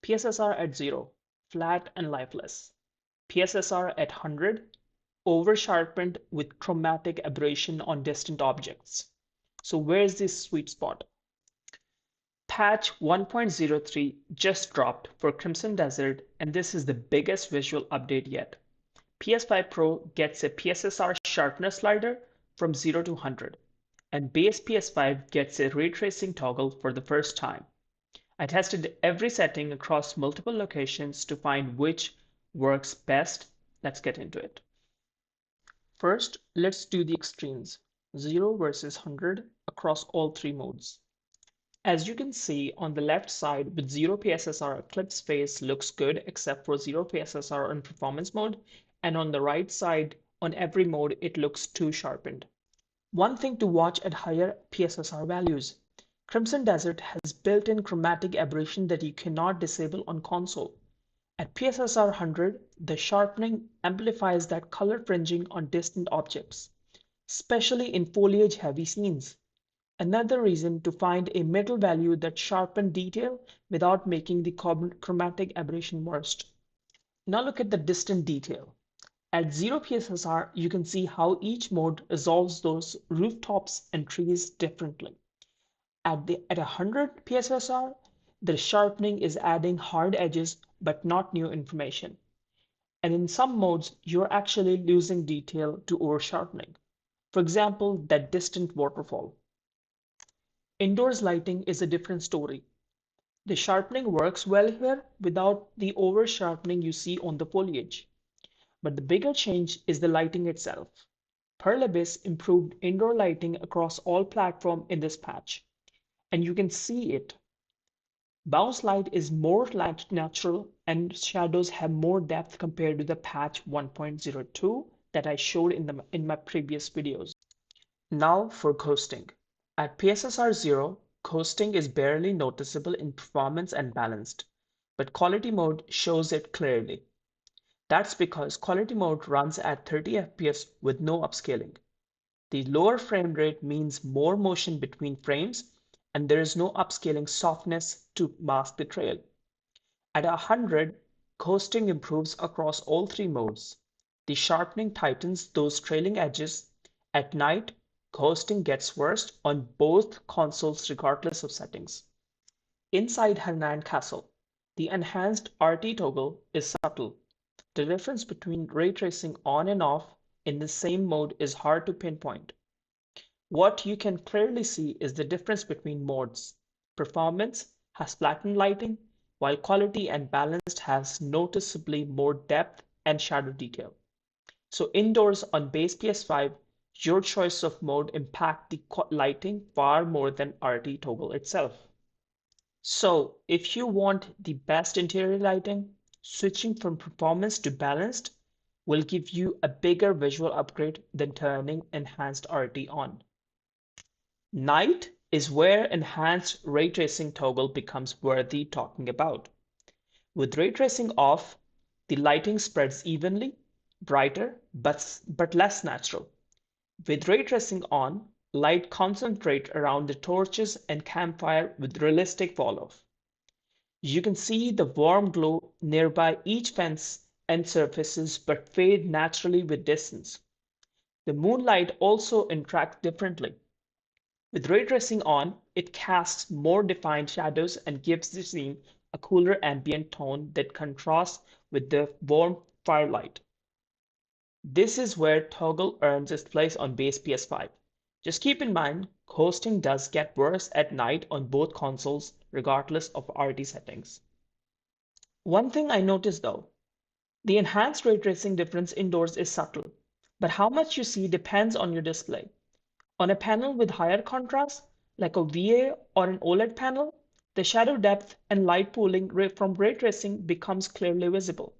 PSSR at 0, flat and lifeless. PSSR at 100, oversharpened with chromatic aberration on distant objects. So where's this sweet spot? Patch 1.03 just dropped for Crimson Desert, and this is the biggest visual update yet. PS5 Pro gets a PSSR Sharpness slider from 0 to 100, and base PS5 gets a ray tracing toggle for the first time. I tested every setting across multiple locations to find which works best. Let's get into it. First, let's do the extremes, 0 versus 100 across all three modes. As you can see on the left side with 0 PSSR, Kliff's face looks good except for 0 PSSR on performance mode, and on the right side on every mode it looks too sharpened. One thing to watch at higher PSSR values. Crimson Desert has built-in chromatic aberration that you cannot disable on console. At PSSR 100, the sharpening amplifies that color fringing on distant objects, especially in foliage-heavy scenes. Another reason to find a middle value that sharpens detail without making the chromatic aberration worse. Now look at the distant detail. At 0 PSSR, you can see how each mode resolves those rooftops and trees differently. At 100 PSSR, the sharpening is adding hard edges but not new information. And in some modes, you're actually losing detail to oversharpening. For example, that distant waterfall. Indoors lighting is a different story. The sharpening works well here without the over-sharpening you see on the foliage. But the bigger change is the lighting itself. Pearl Abyss improved indoor lighting across all platforms in this patch, and you can see it. Bounce light is more natural and shadows have more depth compared to the patch 1.02 that I showed in my previous videos. Now for ghosting. At PSSR 0, ghosting is barely noticeable in performance and balanced, but quality mode shows it clearly. That's because quality mode runs at 30 FPS with no upscaling. The lower frame rate means more motion between frames, and there is no upscaling softness to mask the trail. At 100, ghosting improves across all three modes. The sharpening tightens those trailing edges. At night, ghosting gets worse on both consoles regardless of settings. Inside Hernand Castle, the enhanced RT toggle is subtle. The difference between ray tracing on and off in the same mode is hard to pinpoint. What you can clearly see is the difference between modes. Performance has flattened lighting, while quality and balanced has noticeably more depth and shadow detail. So indoors on base PS5, your choice of mode impact the lighting far more than RT toggle itself. So if you want the best interior lighting, switching from performance to balanced will give you a bigger visual upgrade than turning enhanced RT on. Night is where enhanced ray tracing toggle becomes worthy talking about. With ray tracing off, the lighting spreads evenly, brighter, but less natural. With ray tracing on, light concentrates around the torches and campfire with realistic fall-off. You can see the warm glow nearby each fence and surfaces but fade naturally with distance. The moonlight also interacts differently. With ray tracing on, it casts more defined shadows and gives the scene a cooler ambient tone that contrasts with the warm firelight. This is where toggle earns its place on base PS5. Just keep in mind, ghosting does get worse at night on both consoles, regardless of RT settings. One thing I noticed though, the enhanced ray tracing difference indoors is subtle, but how much you see depends on your display. On a panel with higher contrast, like a VA or an OLED panel, the shadow depth and light pooling from ray tracing becomes clearly visible.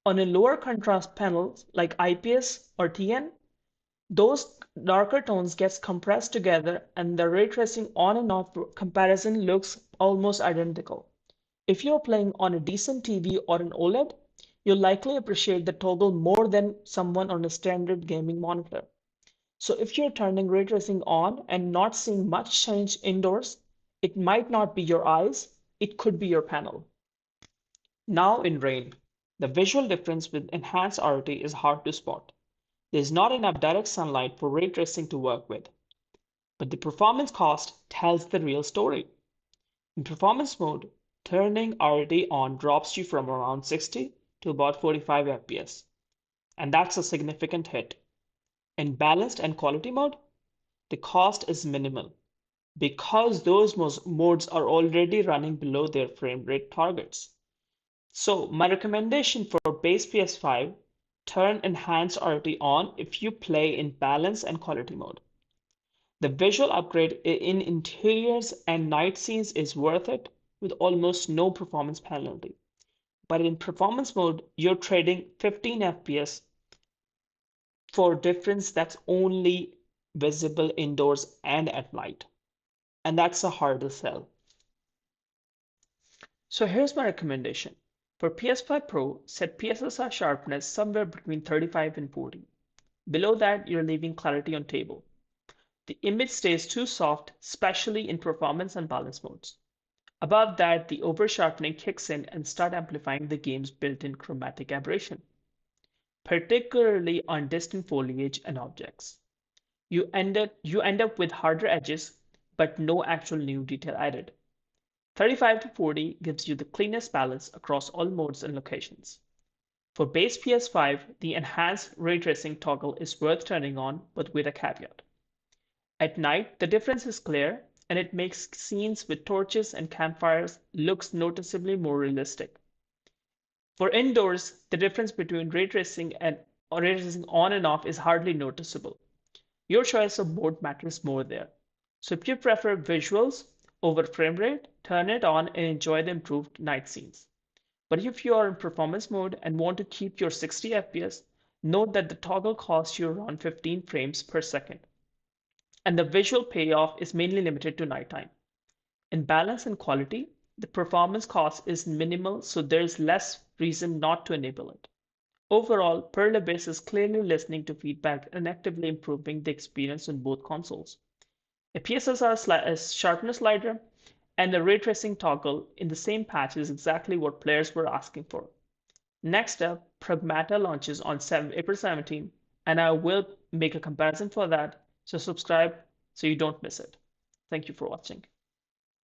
On a lower contrast panel like IPS or TN, those darker tones gets compressed together and the ray tracing on and off comparison looks almost identical. If you're playing on a decent TV or an OLED, you'll likely appreciate the toggle more than someone on a standard gaming monitor. So if you're turning ray tracing on and not seeing much change indoors, it might not be your eyes, it could be your panel. Now in rain, the visual difference with enhanced RT is hard to spot. There's not enough direct sunlight for ray tracing to work with, but the performance cost tells the real story. In performance mode, turning RT on drops you from around 60 to about 45 FPS, and that's a significant hit. In balanced and quality mode, the cost is minimal because those modes are already running below their frame rate targets. So my recommendation for base PS5, turn Enhanced RT on if you play in balance and quality mode. The visual upgrade in interiors and night scenes is worth it with almost no performance penalty. But in performance mode, you're trading 15 FPS for difference that's only visible indoors and at night. And that's a harder sell. So here's my recommendation. For PS5 Pro, set PSSR sharpness somewhere between 35 and 40. Below that, you're leaving clarity on table. The image stays too soft, especially in performance and balance modes. Above that, the oversharpening kicks in and start amplifying the game's built-in chromatic aberration, particularly on distant foliage and objects. You end up with harder edges, but no actual new detail added. 35 to 40 gives you the cleanest balance across all modes and locations. For base PS5, the enhanced ray tracing toggle is worth turning on, but with a caveat. At night, the difference is clear, and it makes scenes with torches and campfires looks noticeably more realistic. For indoors, the difference between ray tracing and ray tracing on and off is hardly noticeable. Your choice of mode matters more there. So if you prefer visuals over frame rate, turn it on and enjoy the improved night scenes. But if you are in performance mode and want to keep your 60 FPS, note that the toggle costs you around 15 frames per second, and the visual payoff is mainly limited to nighttime. In balance and quality, the performance cost is minimal, so there's less reason not to enable it. Overall, Pearl Abyss is clearly listening to feedback and actively improving the experience on both consoles. A PSSR sharpness slider and a ray tracing toggle in the same patch is exactly what players were asking for. Next up, Pragmata launches on April 17, and I will make a comparison for that, so subscribe so you don't miss it. Thank you for watching.